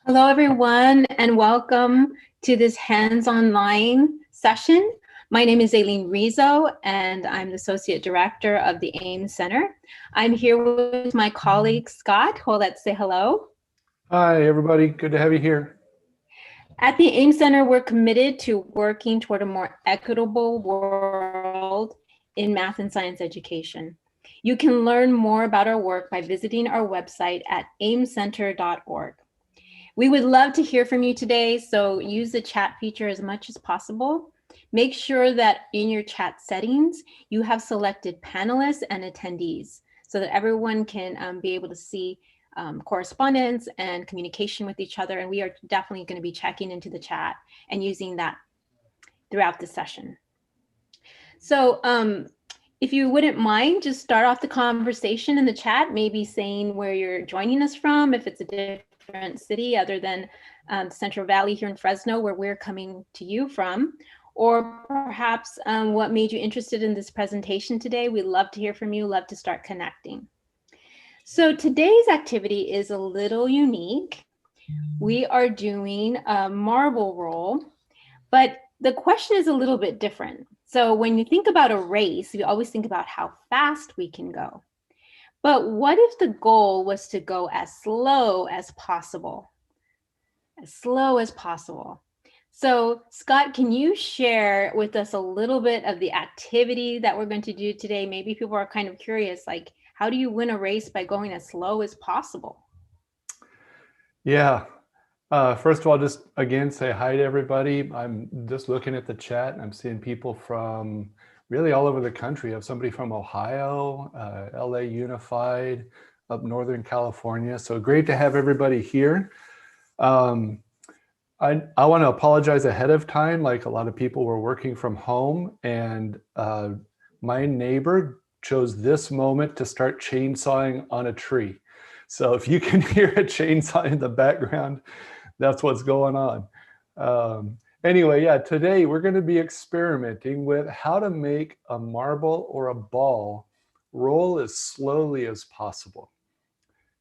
Hello, everyone, and welcome to this hands-on line session. My name is Aileen Rizzo, and I'm the Associate Director of the AIMS Center. I'm here with my colleague, Scott. Well, let's say hello. Hi, everybody. Good to have you here. At the AIMS Center, we're committed to working toward a more equitable world in math and science education. You can learn more about our work by visiting our website at aimscenter.org. We would love to hear from you today, so use the chat feature as much as possible. Make sure that in your chat settings, you have selected panelists and attendees so that everyone can be able to see correspondence and communication with each other. And we are definitely going to be checking into the chat and using that throughout the session. So if you wouldn't mind, just start off the conversation in the chat, maybe saying where you're joining us from, if it's a different city other than Central Valley here in Fresno, where we're coming to you from, or perhaps what made you interested in this presentation today. We'd love to hear from you, love to start connecting. So today's activity is a little unique. We are doing a marble roll, but the question is a little bit different. So when you think about a race, you always think about how fast we can go. But what if the goal was to go as slow as possible? As slow as possible. So Scott, can you share with us a little bit of the activity that we're going to do today? Maybe people are kind of curious, like, how do you win a race by going as slow as possible? Yeah. First of all, just again, say hi to everybody. I'm just looking at the chat and I'm seeing people from really all over the country. I have somebody from Ohio, LA Unified, up Northern California. So great to have everybody here. I want to apologize ahead of time. Like a lot of people were working from home, and my neighbor chose this moment to start chainsawing on a tree. So if you can hear a chainsaw in the background, that's what's going on. Anyway, yeah, today we're going to be experimenting with how to make a marble or a ball roll as slowly as possible.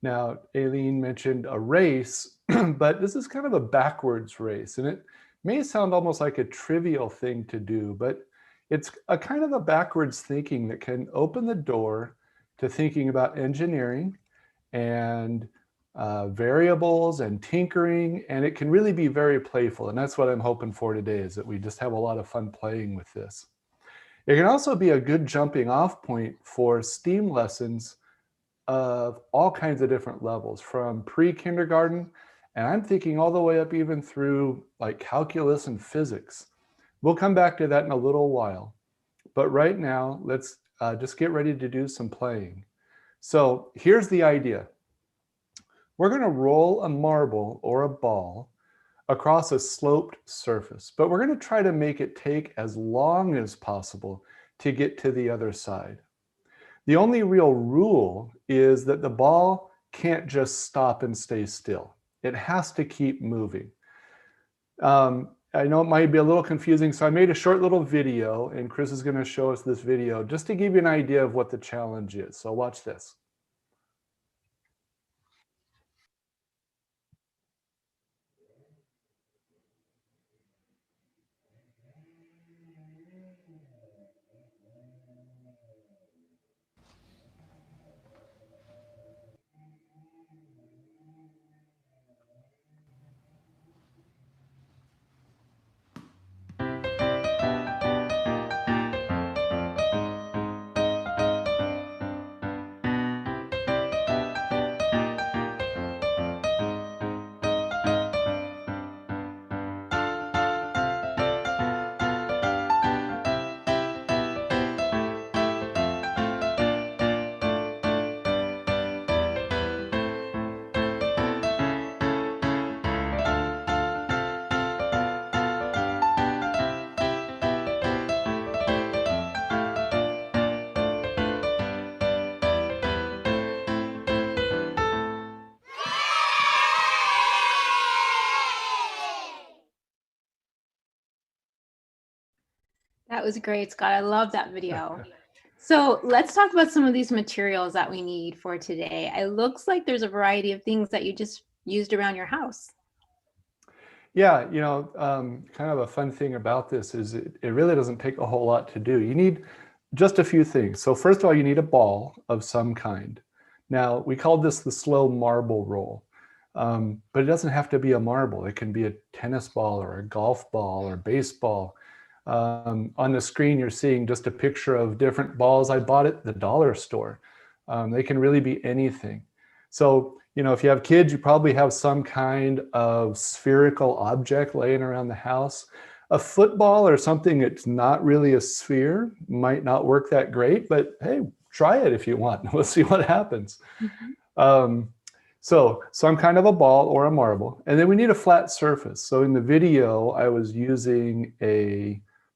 Now, Aileen mentioned a race, but this is kind of a backwards race, and it may sound almost like a trivial thing to do, but it's a kind of a backwards thinking that can open the door to thinking about engineering and variables and tinkering, and it can really be very playful. And that's what I'm hoping for today, is that we just have a lot of fun playing with this. It can also be a good jumping off point for STEAM lessons of all kinds of different levels, from pre-kindergarten, and I'm thinking all the way up even through like calculus and physics. We'll come back to that in a little while. But right now, let's just get ready to do some playing. So here's the idea. We're going to roll a marble or a ball across a sloped surface, but we're going to try to make it take as long as possible to get to the other side. The only real rule is that the ball can't just stop and stay still. It has to keep moving. I know it might be a little confusing, so I made a short little video, and Chris is going to show us this video just to give you an idea of what the challenge is. So watch this. That was great, Scott. I love that video. So let's talk about some of these materials that we need for today. It looks like there's a variety of things that you just used around your house. Yeah, kind of a fun thing about this is it really doesn't take a whole lot to do. You need just a few things. So first of all, you need a ball of some kind. Now, we called this the slow marble roll, but it doesn't have to be a marble. It can be a tennis ball or a golf ball or baseball. On the screen, you're seeing just a picture of different balls I bought at the dollar store. They can really be anything. So, if you have kids, you probably have some kind of spherical object laying around the house. A football or something that's not really a sphere might not work that great, but hey, try it if you want. We'll see what happens. So some kind of a ball or a marble. And then we need a flat surface. So in the video, I was using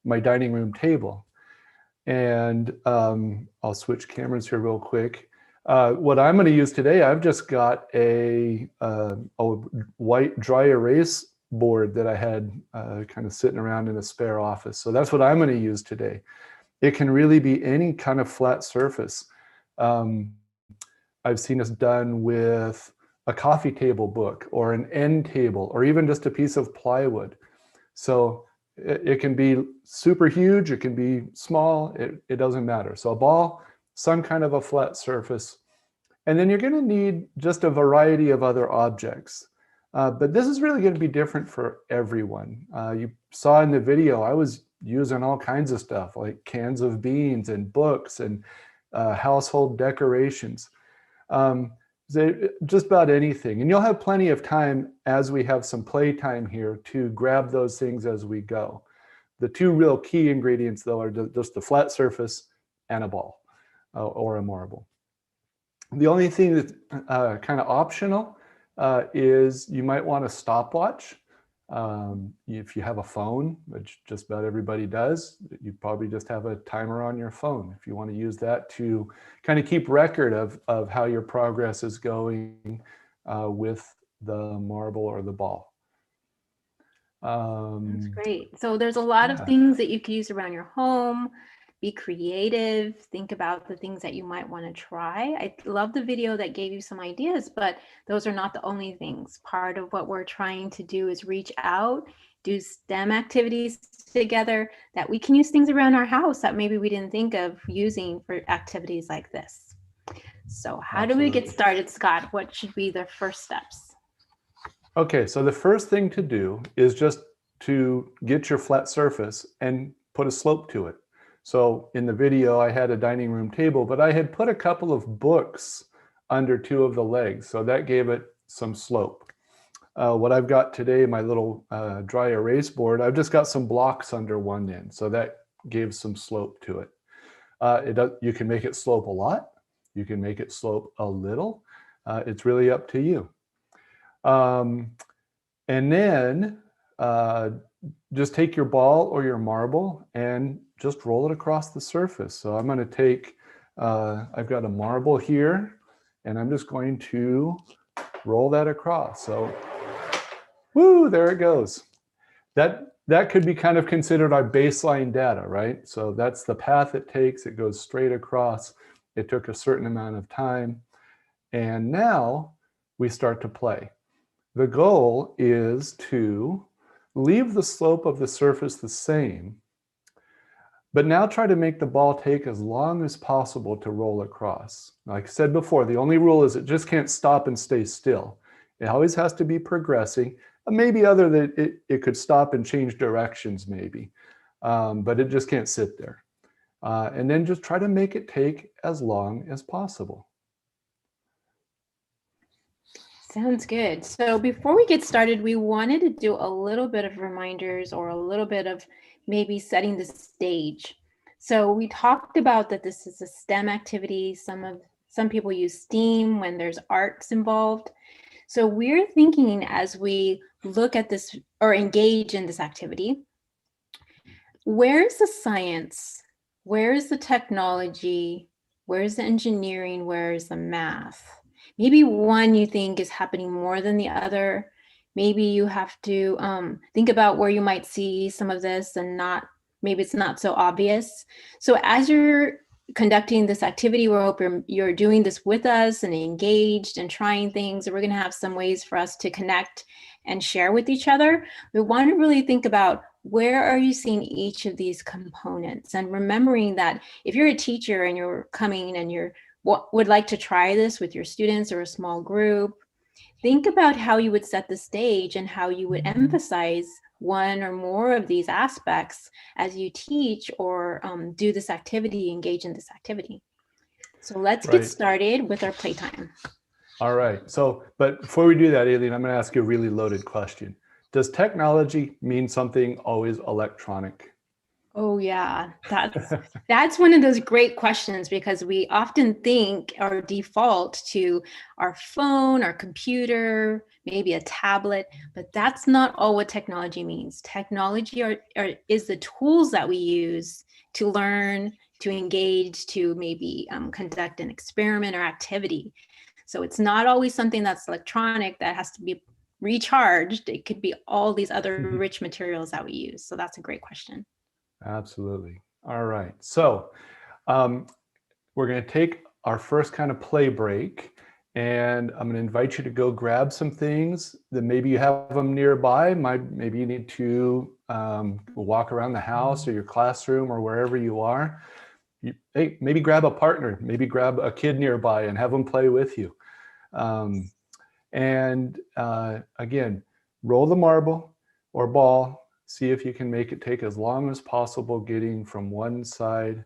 my dining room table. And I'll switch cameras here real quick. What I'm going to use today, I've just got a white dry erase board that I had kind of sitting around in a spare office. So that's what I'm going to use today. It can really be any kind of flat surface. I've seen this done with a coffee table book or an end table or even just a piece of plywood. So it can be super huge, it can be small, it doesn't matter. So a ball, some kind of a flat surface. And then you're going to need just a variety of other objects. But this is really going to be different for everyone. You saw in the video, I was using all kinds of stuff like cans of beans and books and household decorations. Just about anything. And you'll have plenty of time as we have some play time here to grab those things as we go. The two real key ingredients, though, are just the flat surface and a ball or a marble. The only thing that's kind of optional is you might want a stopwatch. If you have a phone, which just about everybody does, you probably just have a timer on your phone. If you want to use that to kind of keep record of how your progress is going with the marble or the ball. That's great. So there's a lot of things that you can use around your home. Be creative, think about the things that you might want to try. I love the video that gave you some ideas, but those are not the only things. Part of what we're trying to do is reach out, do STEM activities together, that we can use things around our house that maybe we didn't think of using for activities like this. So how do we get started, Scott? What should be the first steps? Okay, so the first thing to do is just to get your flat surface and put a slope to it. So in the video, I had a dining room table, but I had put a couple of books under two of the legs. So that gave it some slope. What I've got today, my little dry erase board, I've just got some blocks under one end. So that gave some slope to it. You can make it slope a lot. You can make it slope a little. It's really up to you. And then just take your ball or your marble and just roll it across the surface. So I'm going to take, I've got a marble here, and I'm just going to roll that across. So, woo, there it goes. That could be kind of considered our baseline data, right? So that's the path it takes. It goes straight across. It took a certain amount of time. And now we start to play. The goal is to leave the slope of the surface the same, but now try to make the ball take as long as possible to roll across. Like I said before, the only rule is it just can't stop and stay still. It always has to be progressing. Maybe other than it could stop and change directions maybe, but it just can't sit there. And then just try to make it take as long as possible. Sounds good. So before we get started, we wanted to do a little bit of reminders or a little bit of maybe setting the stage. So we talked about that this is a STEM activity. Some people use STEAM when there's arts involved. So we're thinking as we look at this or engage in this activity, where is the science? Where is the technology? Where is the engineering? Where is the math? Maybe one you think is happening more than the other. Maybe you have to think about where you might see some of this and maybe it's not so obvious. So as you're conducting this activity, we hope you're doing this with us and engaged and trying things. We're going to have some ways for us to connect and share with each other, we want to really think about where are you seeing each of these components, and remembering that if you're a teacher and you're coming and you're would like to try this with your students or a small group, think about how you would set the stage and how you would emphasize one or more of these aspects as you teach or do this activity, engage in this activity. So let's get started with our playtime. All right. So, but before we do that, Aileen, I'm going to ask you a really loaded question. Does technology mean something always electronic? Oh yeah, that's one of those great questions, because we often think or default to our phone, our computer, maybe a tablet, but that's not all what technology means. Technology is the tools that we use to learn, to engage, to maybe conduct an experiment or activity. So it's not always something that's electronic that has to be recharged. It could be all these other rich materials that we use. So that's a great question. Absolutely. All right. So we're going to take our first kind of play break, and I'm going to invite you to go grab some things that maybe you have them nearby. Maybe you need to walk around the house or your classroom or wherever you are. Hey, maybe grab a partner, maybe grab a kid nearby and have them play with you. Again, roll the marble or ball. See if you can make it take as long as possible getting from one side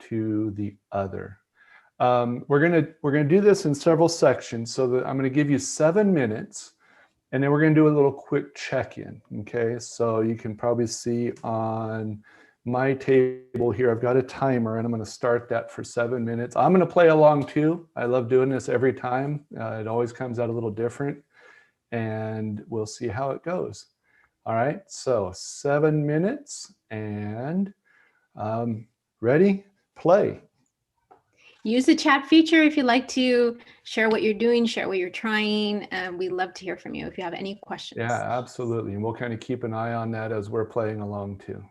to the other. We're gonna do this in several sections, so that I'm gonna give you 7 minutes, and then we're gonna do a little quick check-in. Okay, so you can probably see on my table here, I've got a timer, and I'm gonna start that for 7 minutes. I'm gonna play along too. I love doing this every time. It always comes out a little different, and we'll see how it goes. All right, so 7 minutes, and ready, play. Use the chat feature if you'd like to share what you're doing, share what you're trying. We'd love to hear from you if you have any questions. Yeah, absolutely. And we'll kind of keep an eye on that as we're playing along too.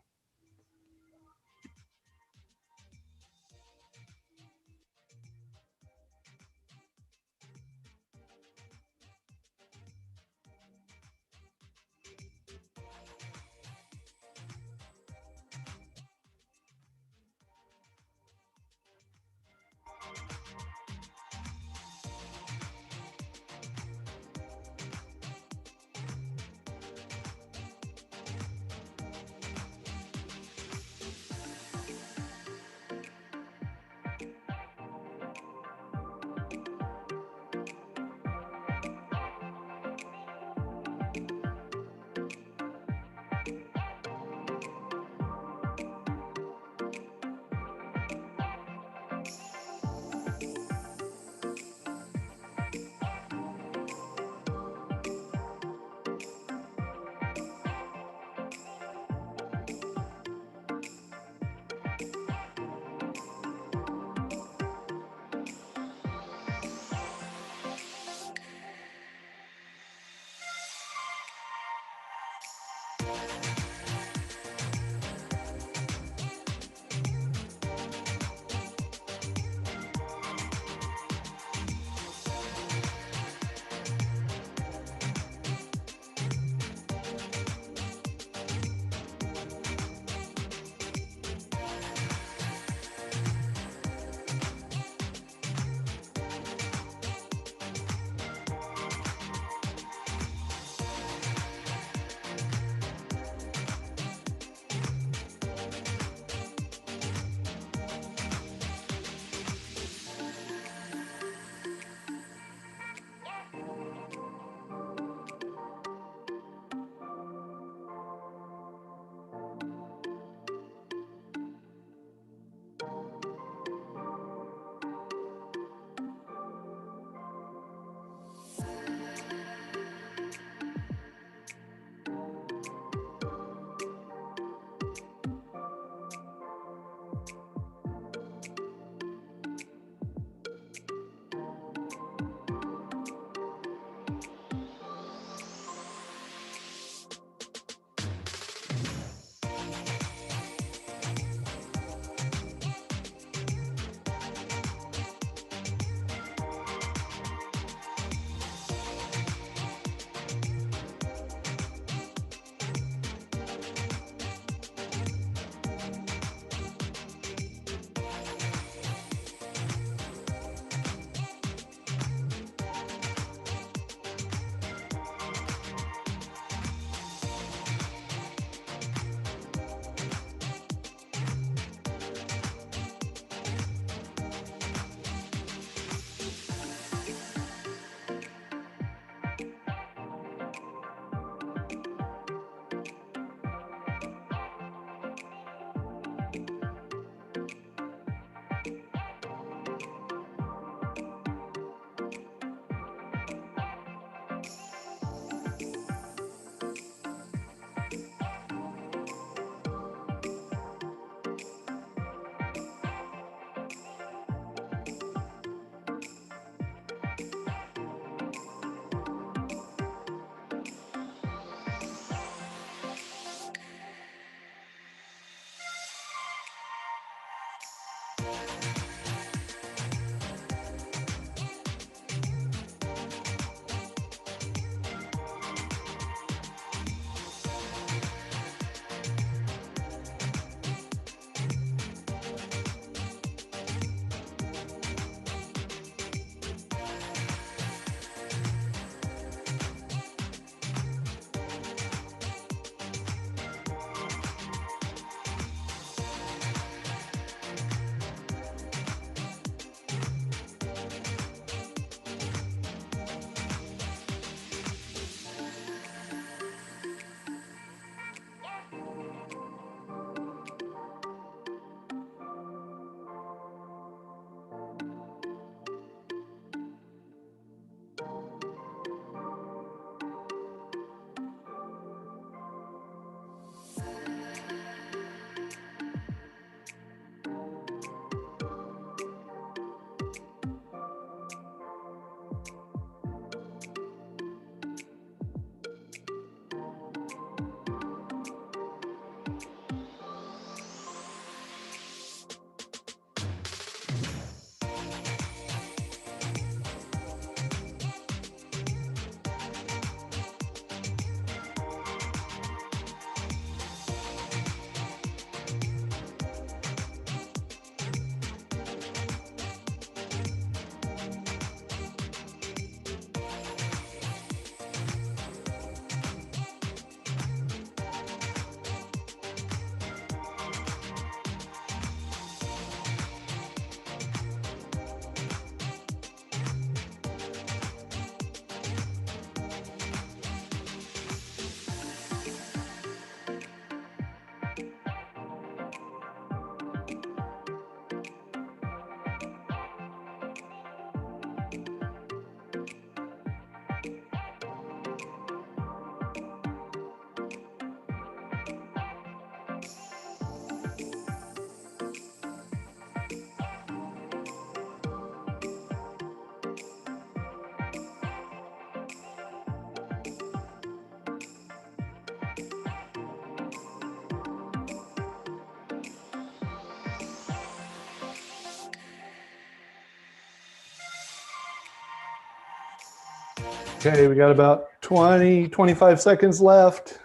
Okay, we got about 20, 25 seconds left.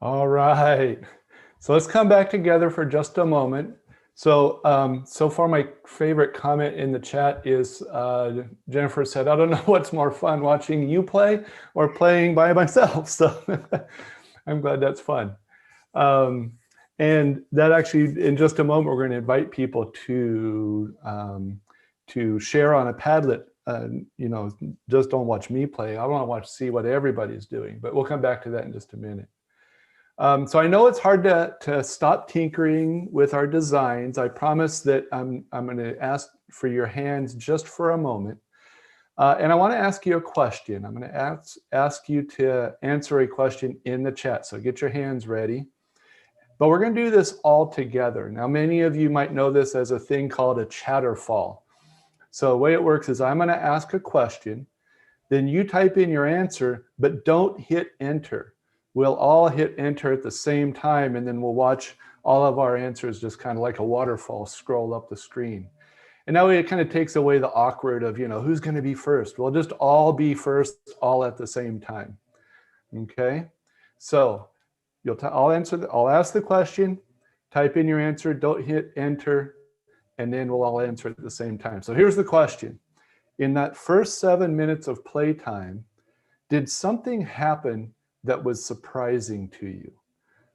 All right. So let's come back together for just a moment. So, so far my favorite comment in the chat is Jennifer said, I don't know what's more fun, watching you play or playing by myself. So I'm glad that's fun. And that actually, in just a moment, we're going to invite people to share on a Padlet. You know, just don't watch me play. I want to see what everybody's doing, but we'll come back to that in just a minute. So I know it's hard to stop tinkering with our designs. I promise that I'm going to ask for your hands just for a moment. And I want to ask you a question. I'm going to ask you to answer a question in the chat. So get your hands ready. But we're going to do this all together. Now, many of you might know this as a thing called a chatterfall. So the way it works is I'm going to ask a question, then you type in your answer, but don't hit enter. We'll all hit enter at the same time, and then we'll watch all of our answers just kind of like a waterfall scroll up the screen. And that way it kind of takes away the awkward of, you know, who's going to be first? We'll just all be first, all at the same time. Okay? So I'll ask the question, type in your answer, don't hit enter, and then we'll all answer at the same time. So here's the question. In that first 7 minutes of playtime, did something happen that was surprising to you?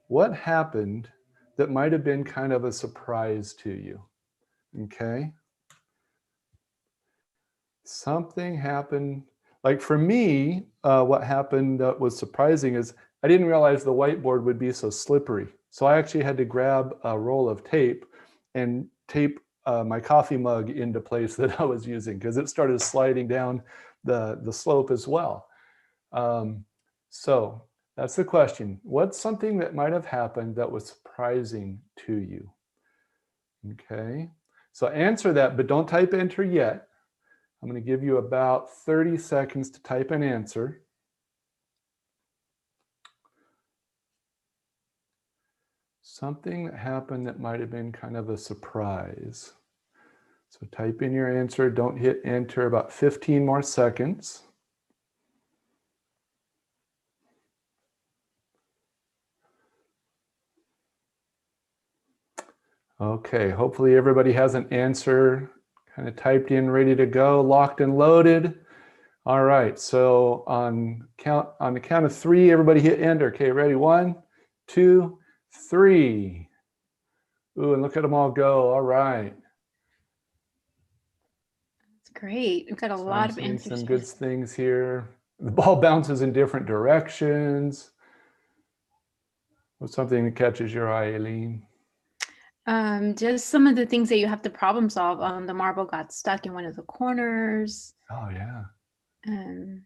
What happened that might have been kind of a surprise to you? Okay. Something happened. Like for me, what happened that was surprising is I didn't realize the whiteboard would be so slippery. So I actually had to grab a roll of tape and tape my coffee mug into place that I was using because it started sliding down the slope as well. So that's the question. What's something that might have happened that was surprising to you? Okay, so answer that, but don't type enter yet. I'm going to give you about 30 seconds to type an answer. Something that happened that might have been kind of a surprise. So type in your answer, don't hit enter, about 15 more seconds. Okay, hopefully everybody has an answer kind of typed in, ready to go, locked and loaded. All right, so on the count of 3, everybody hit enter. Okay, ready? 1, 2, 3. Ooh, and look at them all go. All right. That's great. We've got a So lot I'm of seeing answers some here. good things here. The ball bounces in different directions. What's something that catches your eye, Aileen? Just some of the things that you have to problem solve. The marble got stuck in one of the corners. Oh, yeah. Um,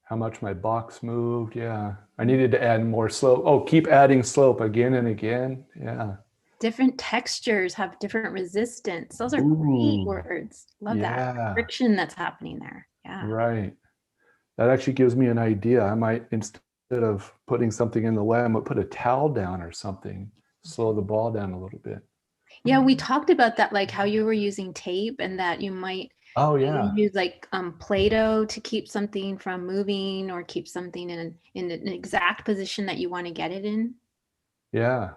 How much my box moved. Yeah. I needed to add more slope. Oh, keep adding slope again and again. Yeah. Different textures have different resistance. Those are great Ooh, words. Love that. yeah. Friction that's happening there. Yeah. Right. That actually gives me an idea. I might, instead of putting something in the way, I might put a towel down or something, slow the ball down a little bit. Yeah, we talked about that, like how you were using tape and that you might Oh, yeah. use like Play-Doh to keep something from moving or keep something in an exact position that you want to get it in. Yeah.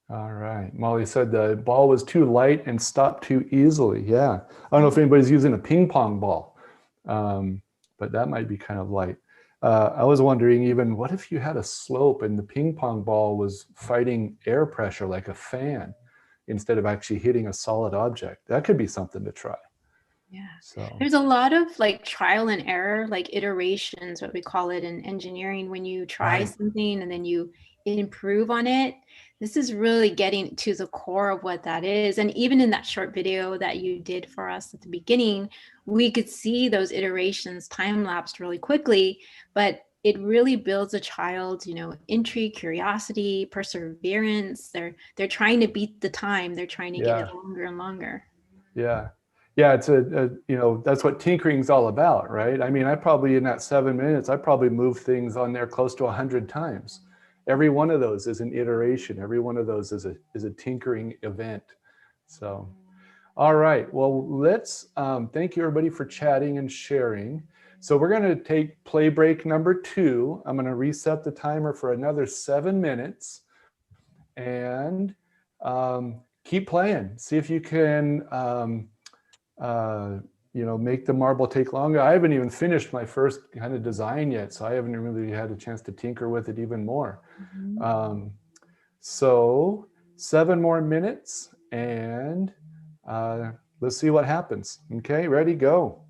All right. Molly said the ball was too light and stopped too easily. Yeah. I don't know if anybody's using a ping pong ball, but that might be kind of light. I was wondering even, what if you had a slope and the ping pong ball was fighting air pressure like a fan instead of actually hitting a solid object? That could be something to try. Yeah. So, There's a lot of like trial and error, like iterations, what we call it in engineering, when you try right. something and then you improve on it. This is really getting to the core of what that is. And even in that short video that you did for us at the beginning, we could see those iterations time lapsed really quickly, but it really builds a child's, intrigue, curiosity, perseverance. They're trying to beat the time. They're trying to get it Yeah. longer and longer. Yeah. Yeah, it's that's what tinkering's all about, right? I mean, I probably in that 7 minutes, I probably moved things on there close to 100 times. Every one of those is an iteration. Every one of those is a tinkering event. So, all right. Well, let's thank you everybody for chatting and sharing. So we're going to take play break number 2. I'm going to reset the timer for another 7 minutes and keep playing. See if you can make the marble take longer. I haven't even finished my first kind of design yet, so I haven't really had a chance to tinker with it even more. So 7 more minutes and let's see what happens. Okay, ready, go.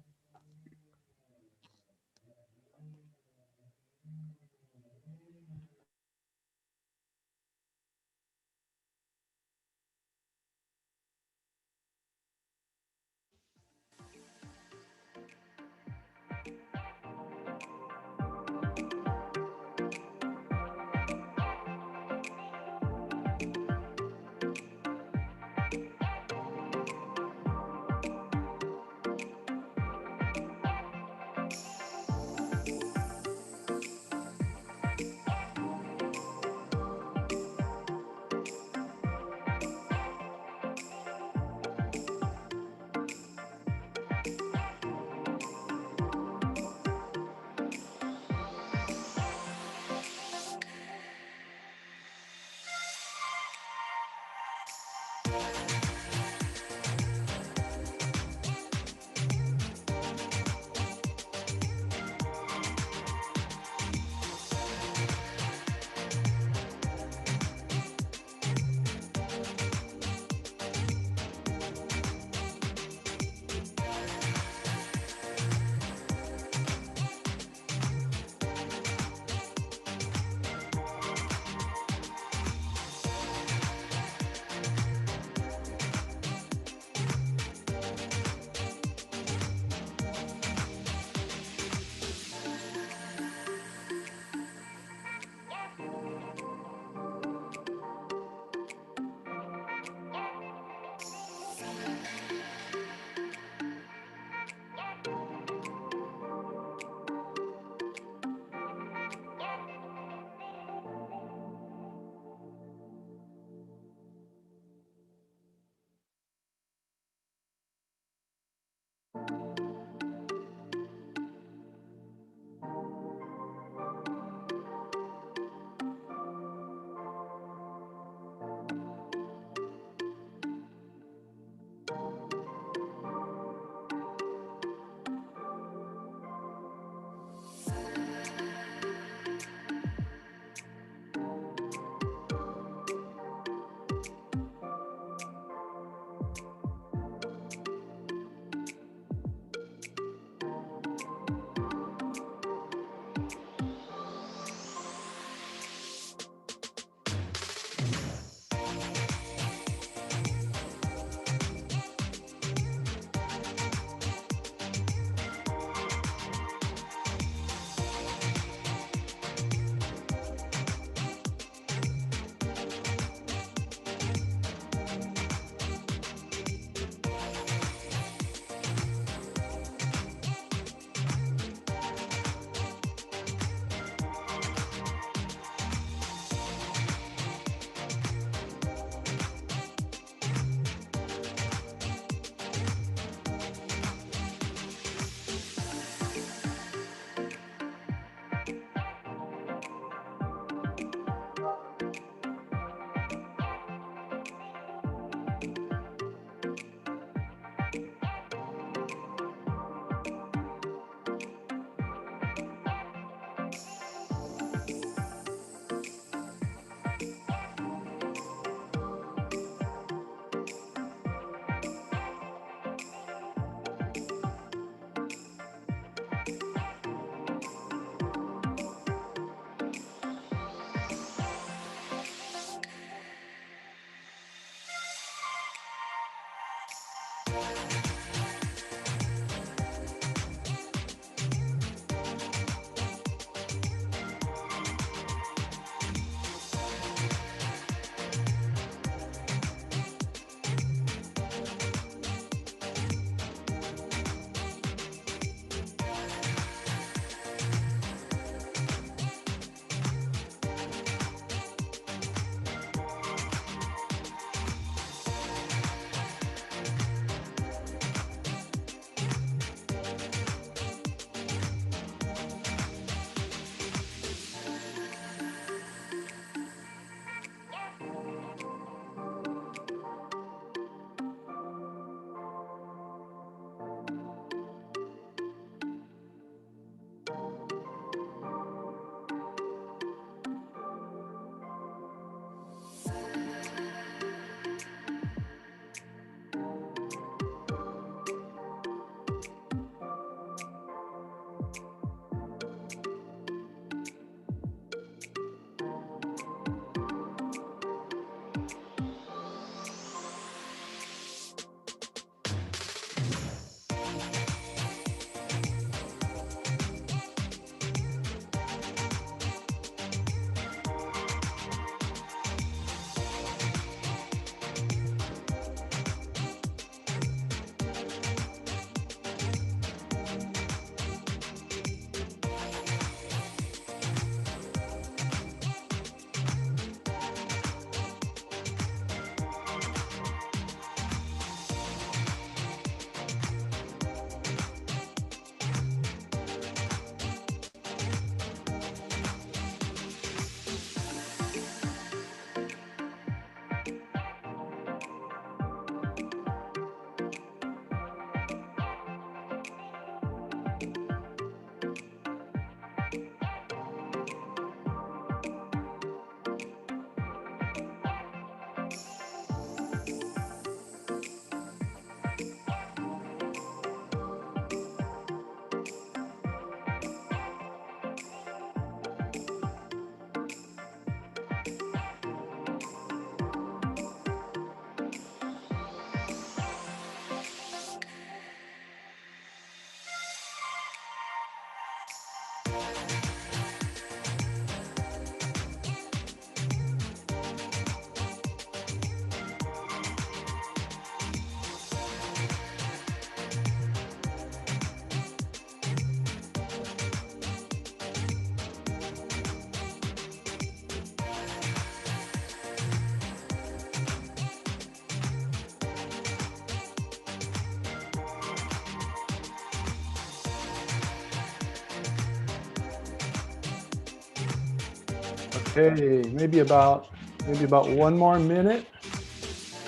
Okay, maybe about 1 more minute.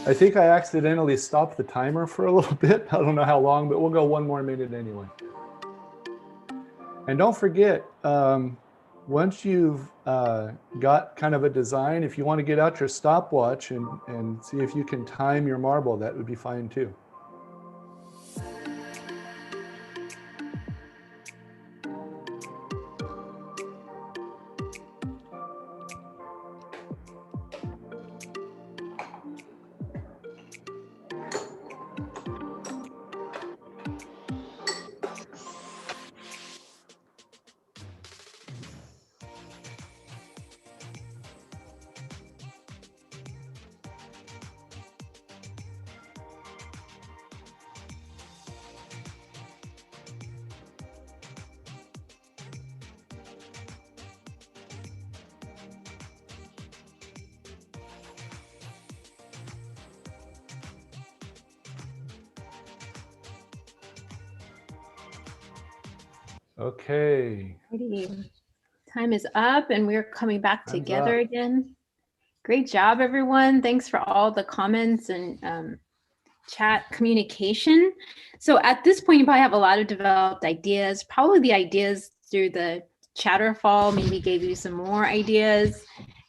I think I accidentally stopped the timer for a little bit. I don't know how long, but we'll go 1 more minute anyway. And don't forget, once you've got kind of a design, if you want to get out your stopwatch and see if you can time your marble, that would be fine too. Okay. Alrighty. Time is up and we're coming back Time's together up. again. Great job, everyone. Thanks for all the comments and chat communication. So at this point, you probably have a lot of developed ideas. Probably the ideas through the Chatterfall maybe gave you some more ideas.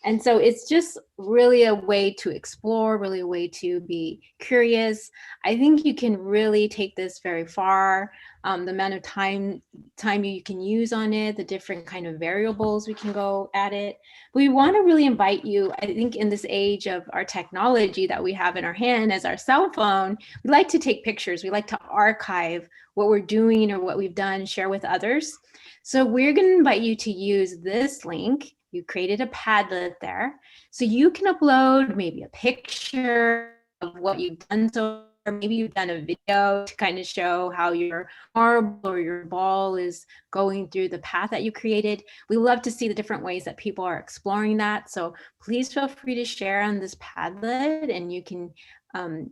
And so it's just really a way to explore, really a way to be curious. I think you can really take this very far. The amount of time you can use on it, the different kind of variables we can go at it. We want to really invite you, I think in this age of our technology that we have in our hand as our cell phone, we like to take pictures. We like to archive what we're doing or what we've done, share with others. So we're going to invite you to use this link. You created a Padlet there. So you can upload maybe a picture of what you've done so far. Maybe you've done a video to kind of show how your marble or your ball is going through the path that you created. We love to see the different ways that people are exploring that. So please feel free to share on this Padlet, and you can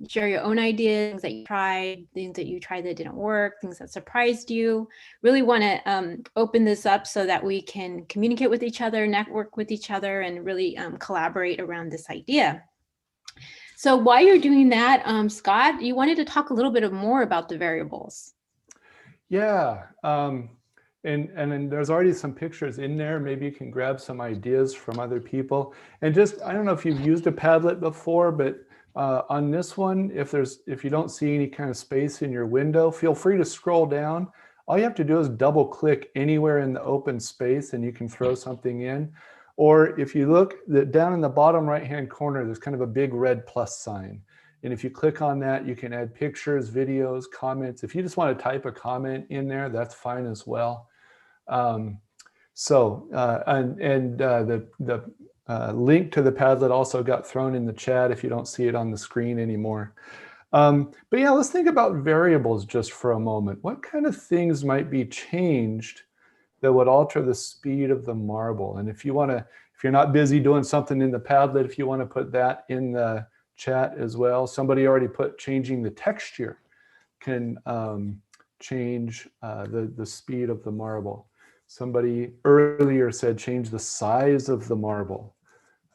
share your own ideas, things that you tried that didn't work, things that surprised you. Really want to open this up so that we can communicate with each other, network with each other, and really collaborate around this idea. So while you're doing that, Scott, you wanted to talk a little bit more about the variables. Yeah, and then there's already some pictures in there. Maybe you can grab some ideas from other people. And just, I don't know if you've used a Padlet before, but on this one, if you don't see any kind of space in your window, feel free to scroll down. All you have to do is double click anywhere in the open space and you can throw something in. Or if you look down in the bottom right-hand corner, there's kind of a big red plus sign. And if you click on that, you can add pictures, videos, comments. If you just want to type a comment in there, that's fine as well. The link to the Padlet also got thrown in the chat if you don't see it on the screen anymore. But yeah, let's think about variables just for a moment. What kind of things might be changed that would alter the speed of the marble? And if you're not busy doing something in the Padlet, if you want to put that in the chat as well. Somebody already put changing the texture can change the speed of the marble. Somebody earlier said change the size of the marble.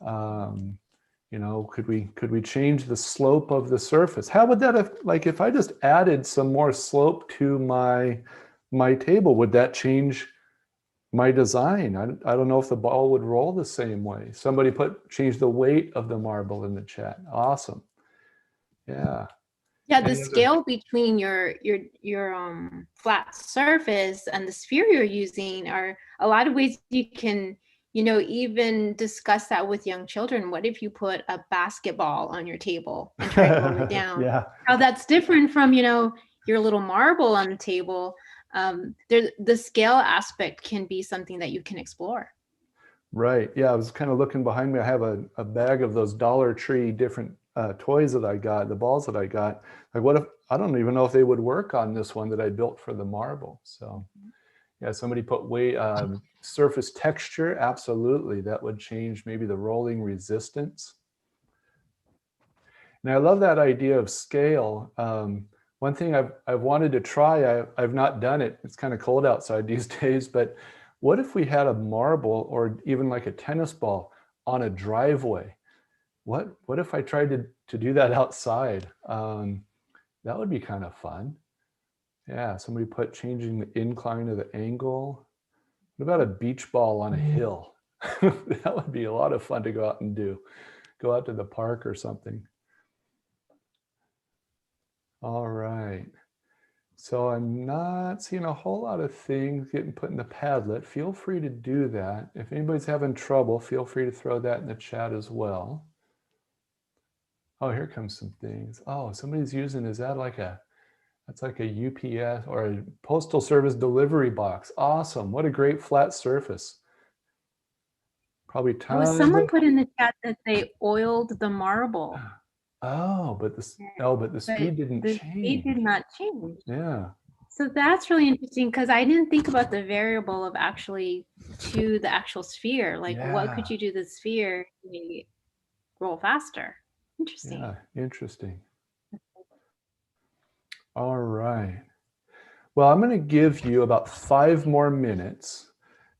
You know, could we change the slope of the surface? How would that have, like if I just added some more slope to my table, would that change my design? I don't know if the ball would roll the same way. Somebody change the weight of the marble in the chat. Awesome. Yeah. Yeah, the scale between your flat surface and the sphere you're using are a lot of ways you can, you know, even discuss that with young children. What if you put a basketball on your table and try to roll it down? Yeah. How that's different from, you know, your little marble on the table. The scale aspect can be something that you can explore. Right. Yeah, I was kind of looking behind me. I have a bag of those Dollar Tree different toys that I got, the balls that I got. Like, what if, I don't even know if they would work on this one that I built for the marble. So yeah, somebody put surface texture. Absolutely. That would change maybe the rolling resistance. And I love that idea of scale. One thing I've wanted to try, I've not done it. It's kind of cold outside these days, but what if we had a marble or even like a tennis ball on a driveway? What if I tried to do that outside? That would be kind of fun. Yeah, somebody put changing the incline of the angle. What about a beach ball on a hill? That would be a lot of fun to go out and do. Go out to the park or something. All right. So I'm not seeing a whole lot of things getting put in the Padlet. Feel free to do that. If anybody's having trouble, feel free to throw that in the chat as well. Oh, here comes some things. Oh, somebody's using, that's like a UPS or a postal service delivery box. Awesome. What a great flat surface. Probably tons someone put in the chat that they oiled the marble. Oh, but the speed didn't change. The speed did not change. Yeah. So that's really interesting because I didn't think about the variable of actually to the actual sphere. Like, what could you do to the sphere to make it roll faster? Interesting. Yeah, interesting. All right. Well, I'm going to give you about 5 more minutes,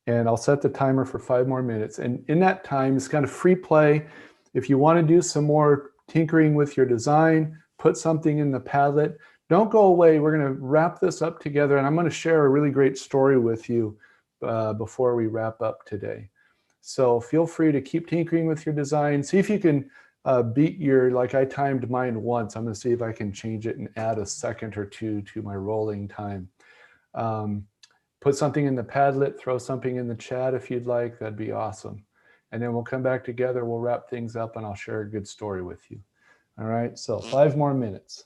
and I'll set the timer for 5 more minutes. And in that time, it's kind of free play. If you want to do some more tinkering with your design, put something in the Padlet. Don't go away. We're going to wrap this up together, and I'm going to share a really great story with you before we wrap up today. So feel free to keep tinkering with your design. See if you can beat your, like I timed mine once. I'm going to see if I can change it and add a second or two to my rolling time. Put something in the Padlet, throw something in the chat if you'd like. That'd be awesome. And then we'll come back together, we'll wrap things up, and I'll share a good story with you. All right, so 5 more minutes.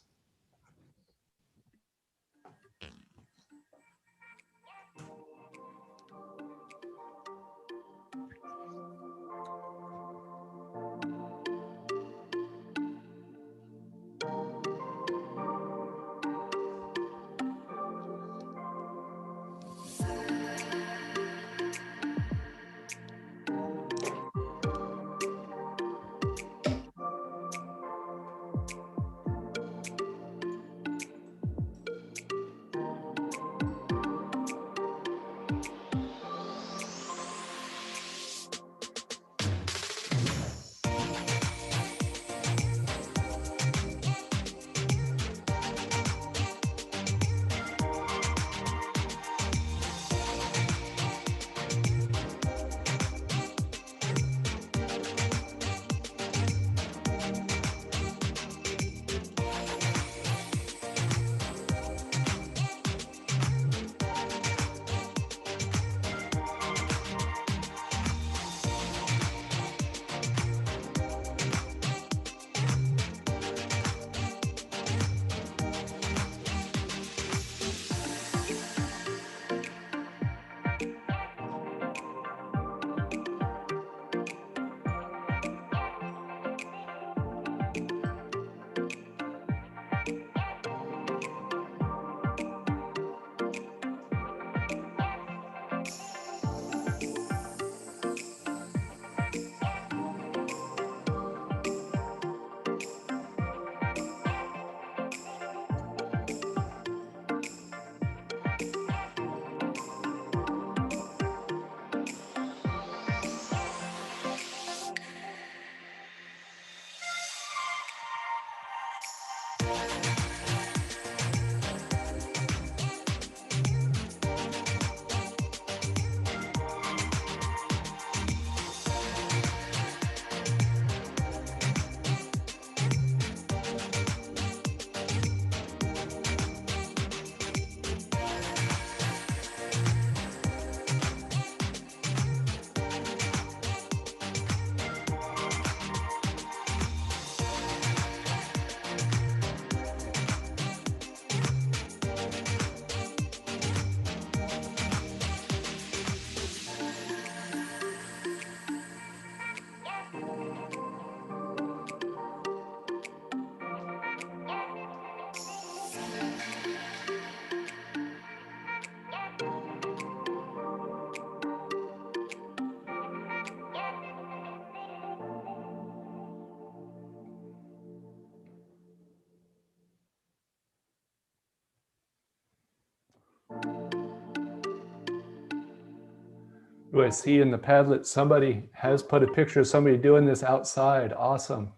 Oh, I see in the Padlet somebody has put a picture of somebody doing this outside. Awesome.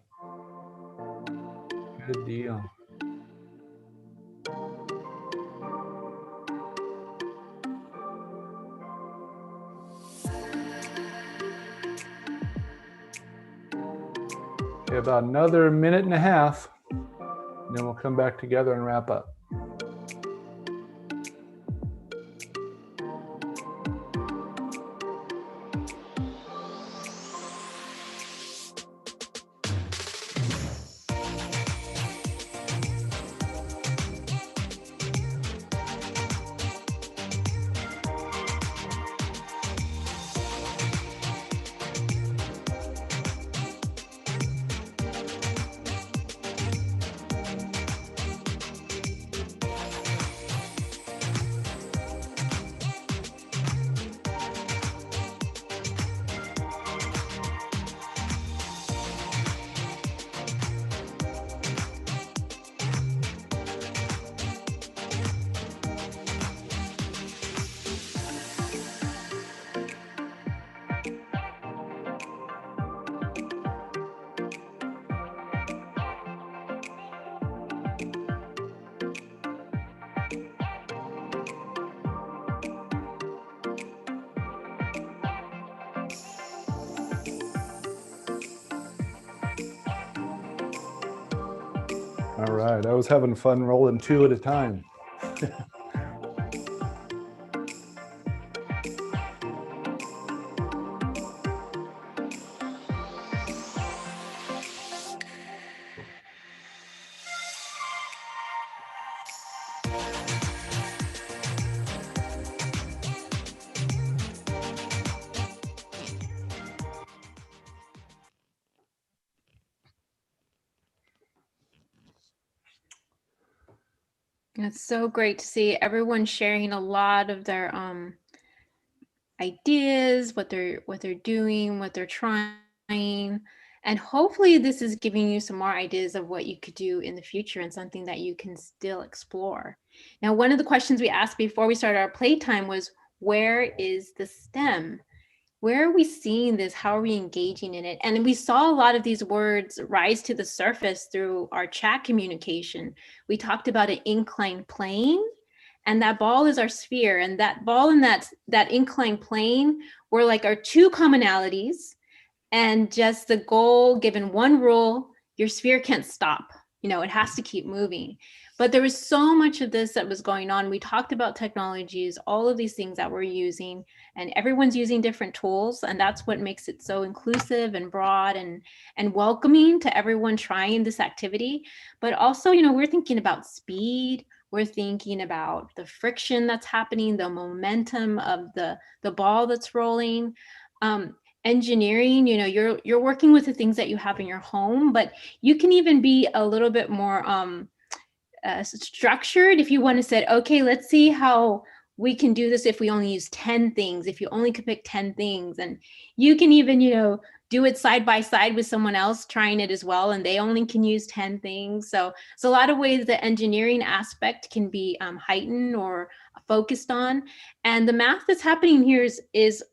Good deal. Okay, about another minute and a half, and then we'll come back together and wrap up. All right, I was having fun rolling 2 at a time. It's so great to see everyone sharing a lot of their ideas, what they're doing, what they're trying. And hopefully this is giving you some more ideas of what you could do in the future and something that you can still explore. Now, one of the questions we asked before we started our playtime was, where is the STEM? Where are we seeing this? How are we engaging in it? And we saw a lot of these words rise to the surface through our chat communication. We talked about an inclined plane, and that ball is our sphere. And that ball and that inclined plane were like our two commonalities. And just the goal, given one rule, your sphere can't stop. It has to keep moving. But there was so much of this that was going on. We talked about technologies, all of these things that we're using, and everyone's using different tools. And that's what makes it so inclusive and broad and welcoming to everyone trying this activity. But also, we're thinking about speed. We're thinking about the friction that's happening, the momentum of the ball that's rolling. Engineering, you're working with the things that you have in your home, but you can even be a little bit more structured if you want to say, okay, let's see how we can do this if we only use 10 things, if you only could pick 10 things. And you can even, do it side by side with someone else trying it as well, and they only can use 10 things. So it's a lot of ways the engineering aspect can be heightened or focused on. And the math that's happening here is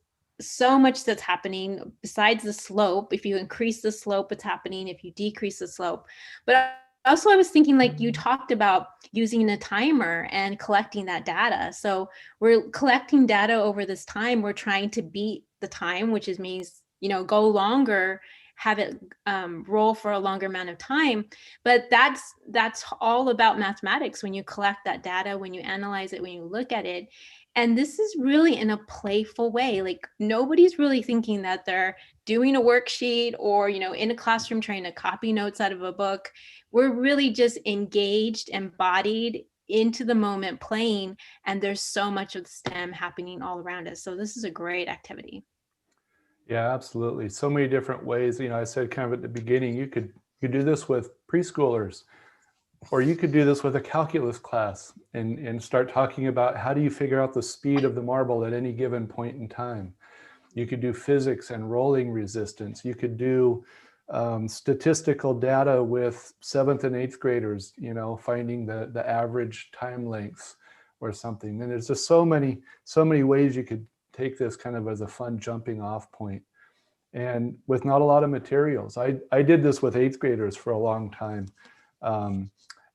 so much that's happening besides the slope. If you increase the slope, it's happening. If you decrease the slope. But also I was thinking, like you talked about using a timer and collecting that data. So we're collecting data over this time. We're trying to beat the time, which means, go longer, have it roll for a longer amount of time. But that's all about mathematics when you collect that data, when you analyze it, when you look at it. And this is really in a playful way. Like nobody's really thinking that they're doing a worksheet or, in a classroom trying to copy notes out of a book. We're really just engaged, embodied into the moment, playing, and there's so much of STEM happening all around us. So this is a great activity. Yeah, absolutely. So many different ways. I said kind of at the beginning, you could do this with preschoolers, or you could do this with a calculus class and start talking about how do you figure out the speed of the marble at any given point in time. You could do physics and rolling resistance. You could do statistical data with 7th and 8th graders, finding the average time lengths or something. And there's just so many ways you could take this kind of as a fun jumping off point. And with not a lot of materials. I did this with 8th graders for a long time.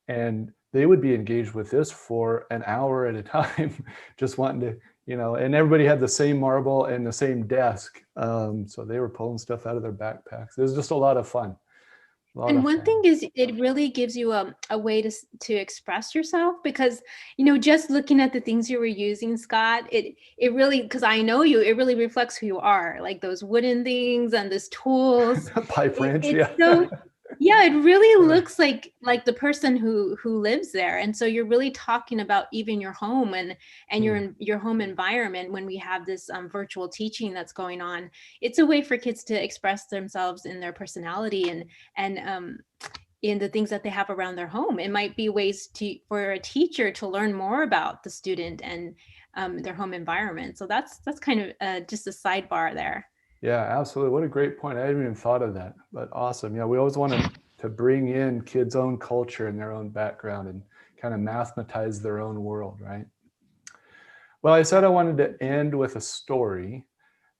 And they would be engaged with this for an hour at a time, just wanting to, and everybody had the same marble and the same desk. So they were pulling stuff out of their backpacks. It was just a lot of fun. And one thing is, it really gives you a way to express yourself, because, just looking at the things you were using, Scott, it really, because I know you, it really reflects who you are, like those wooden things and those tools. Pipe wrench, yeah. So, yeah, it really looks like the person who lives there. And so you're really talking about even your home and your home environment when we have this virtual teaching that's going on. It's a way for kids to express themselves in their personality and in the things that they have around their home. It might be ways for a teacher to learn more about the student and their home environment. So that's kind of just a sidebar there. Yeah, absolutely. What a great point. I hadn't even thought of that, but awesome. Yeah, we always want to bring in kids' own culture and their own background and kind of mathematize their own world, right? Well, I said I wanted to end with a story,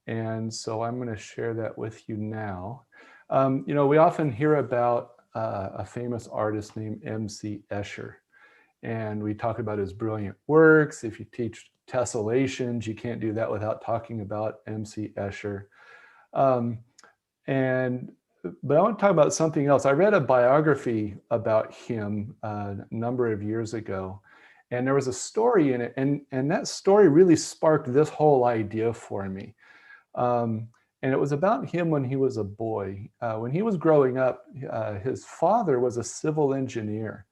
and so I'm going to share that with you now. We often hear about a famous artist named M.C. Escher, and we talk about his brilliant works. If you teach tessellations, you can't do that without talking about M.C. Escher. And but I want to talk about something else. I read a biography about him a number of years ago, and there was a story in it, and that story really sparked this whole idea for me. Um, and it was about him when he was a boy. When he was growing up, his father was a civil engineer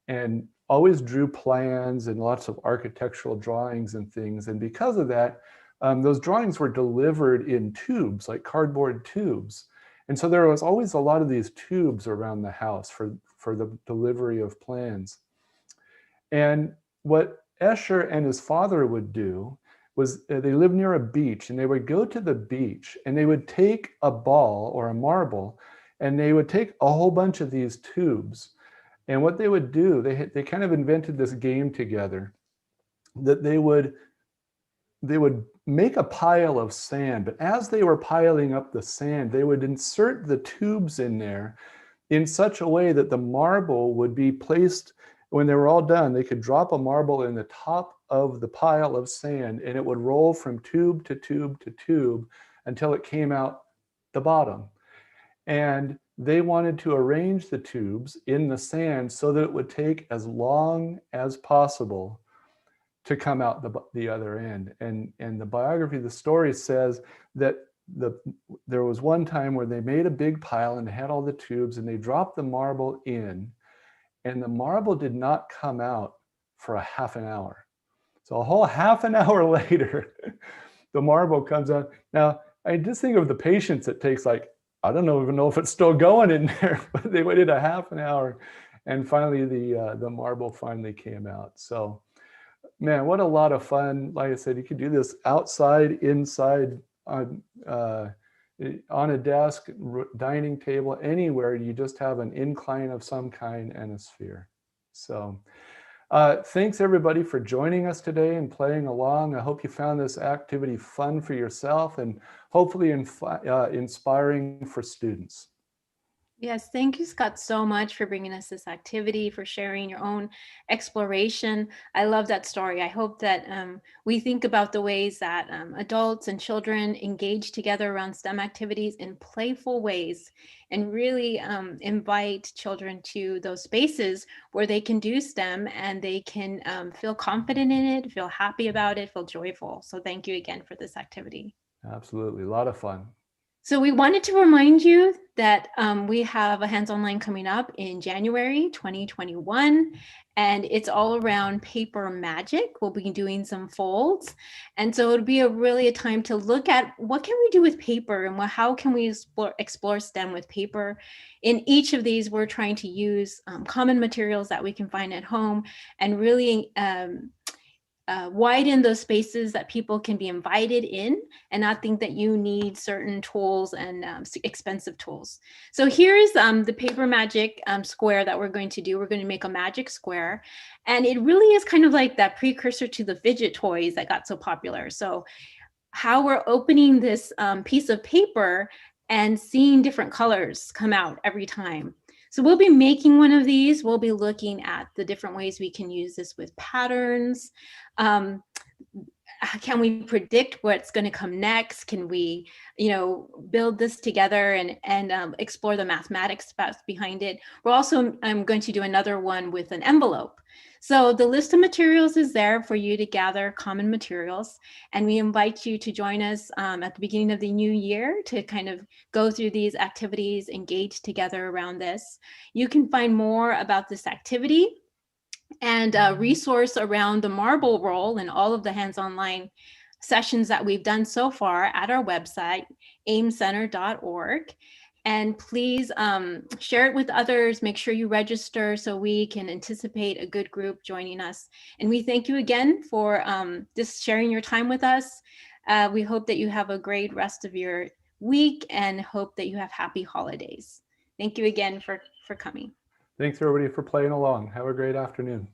and always drew plans and lots of architectural drawings and things. And because of that, those drawings were delivered in tubes, like cardboard tubes. And so there was always a lot of these tubes around the house for the delivery of plans. And what Escher and his father would do was they lived near a beach, and they would go to the beach and they would take a ball or a marble, and they would take a whole bunch of these tubes. And what they would do, they kind of invented this game together that they would make a pile of sand, but as they were piling up the sand, they would insert the tubes in there in such a way that the marble would be placed, when they were all done, they could drop a marble in the top of the pile of sand, and it would roll from tube to tube to tube until it came out the bottom. And they wanted to arrange the tubes in the sand so that it would take as long as possible to come out the other end. And the biography, the story says that there was one time where they made a big pile and they had all the tubes, and they dropped the marble in, and the marble did not come out for a half an hour. So a whole half an hour later, the marble comes out. Now, I just think of the patience it takes. Like, I don't even know if it's still going in there, but they waited a half an hour, and finally the marble finally came out. So, man, what a lot of fun. Like I said, you could do this outside, inside, on a desk, dining table, anywhere. You just have an incline of some kind and a sphere. So thanks everybody for joining us today and playing along. I hope you found this activity fun for yourself and hopefully inspiring for students. Yes, thank you, Scott, so much for bringing us this activity, for sharing your own exploration. I love that story. I hope that we think about the ways that adults and children engage together around STEM activities in playful ways, and really invite children to those spaces where they can do STEM and they can feel confident in it, feel happy about it, feel joyful. So thank you again for this activity. Absolutely, a lot of fun. So we wanted to remind you that we have a hands-on coming up in January 2021, and it's all around paper magic. We'll be doing some folds. And so it'll be really a time to look at what can we do with paper, and how can we explore STEM with paper. In each of these, we're trying to use common materials that we can find at home and really widen those spaces that people can be invited in and not think that you need certain tools and expensive tools. So here's the paper magic square that we're going to do. We're going to make a magic square, and it really is kind of like that precursor to the fidget toys that got so popular. So how we're opening this piece of paper and seeing different colors come out every time. So we'll be making one of these. We'll be looking at the different ways we can use this with patterns. Can we predict what's going to come next? Can we, build this together and explore the mathematics behind it? We're also, I'm going to do another one with an envelope. So the list of materials is there for you to gather common materials. And we invite you to join us at the beginning of the new year to kind of go through these activities, engage together around this. You can find more about this activity and a resource around the marble roll and all of the hands-on sessions that we've done so far at our website, aimcenter.org. And please share it with others. Make sure you register so we can anticipate a good group joining us. And we thank you again for just sharing your time with us. We hope that you have a great rest of your week and hope that you have happy holidays. Thank you again for coming. Thanks everybody for playing along. Have a great afternoon.